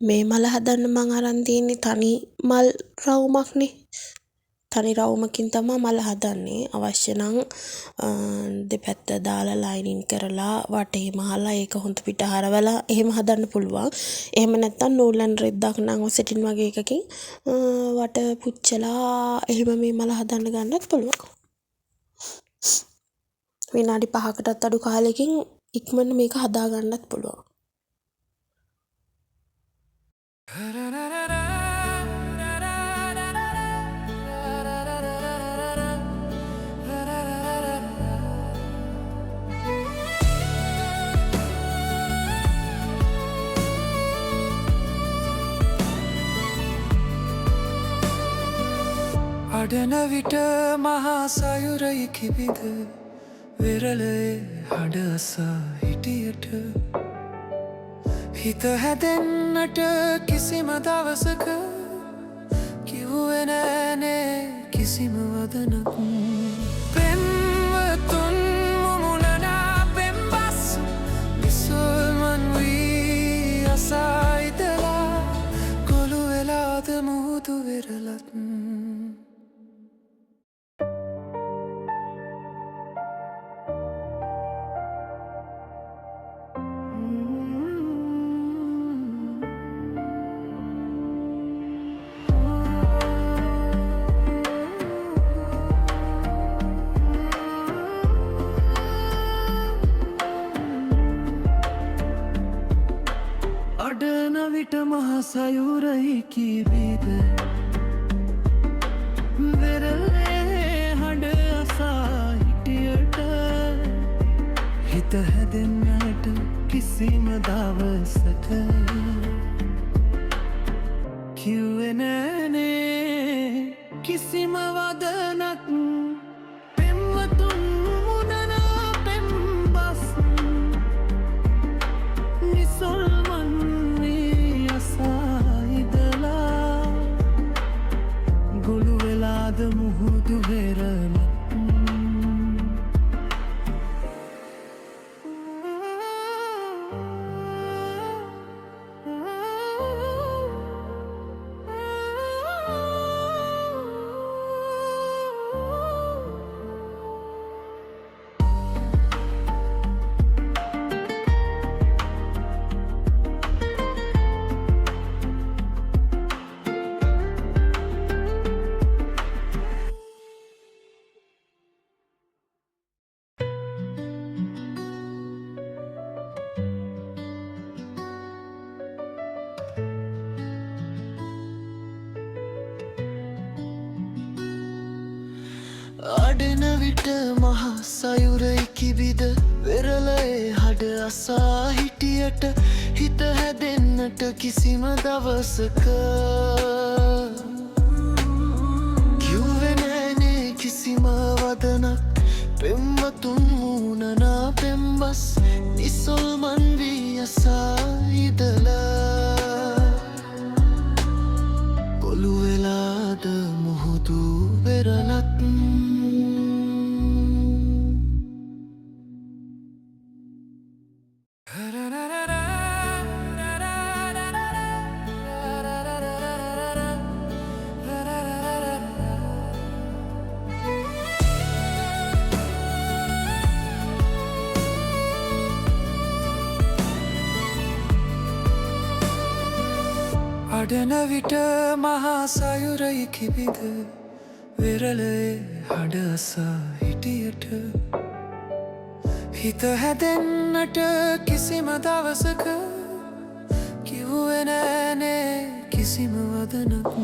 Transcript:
මේ මල හදන්න මං අරන් තියෙන්නේ තනි මල් රවුමක්නේ. තනි රවුමකින් තමයි මල හදන්නේ. අවශ්‍ය නම් දෙපැත්ත දාලා ලයිනින් කරලා වටේ මහලා ඒක හොඳ පිට හරවලා එහෙම හදන්න පුළුවන්. එහෙම නැත්නම් නූල් ඇන් රෙද්දක් නම් සෙටින් වගේ එකකින් වට පුච්චලා එහෙම මේ මල හදන්න ගන්නත් පුළුවන්. විනාඩි 5කටත් අඩු කාලෙකින් ඉක්මනට මේක හදා ගන්නත් පුළුවන්. අඩන විට මහා සයුරයි කිවිද වෙරළේ හඩස හිටියට හිත හැදෙන්නට කිසිම දවසක කිව්වේ නෑනේ කිසිම වදනක් පෙම්වතුන් මුමුණනා පෙම්බස් විසල්මන් වී අසා ඉදලා කොළු වෙලාද මුහුදු වෙරළත් අඩන විට මහා සයුරයි කිවිද වෙරළේ හඬ අසා හිටියට හිත හැදෙන්නට කිසිම දවසක කිව්වේ නෑනේ කිසිම වදනක් පෙම්වතුන් මුමුණනා පෙම්බස් නිසල්මන් වී අසා ඉදලා ගොළු වෙලාද මුහුදු වෙරළත් අඩන විට මහා සයුරයි කිවිද වෙරළේ හඩ අසා හිටියට හිත හැදෙන්නට කිසිම දවසක කිව්වේ නෑනේ කිසිම වදනක් පෙම්වතුන් මුමුණනා පෙම්බස් නිසල්මන් වී අසා ඉදලා කොළු වෙලාද මුහුදු වෙරළත් අඩන විට මහා සයුරයි කිවිද වෙරළේ හඩ අසා හිටියට හිත හැදෙන්නට කිසිම දවසක කිව්වේ නෑනේ කිසිම වදනක්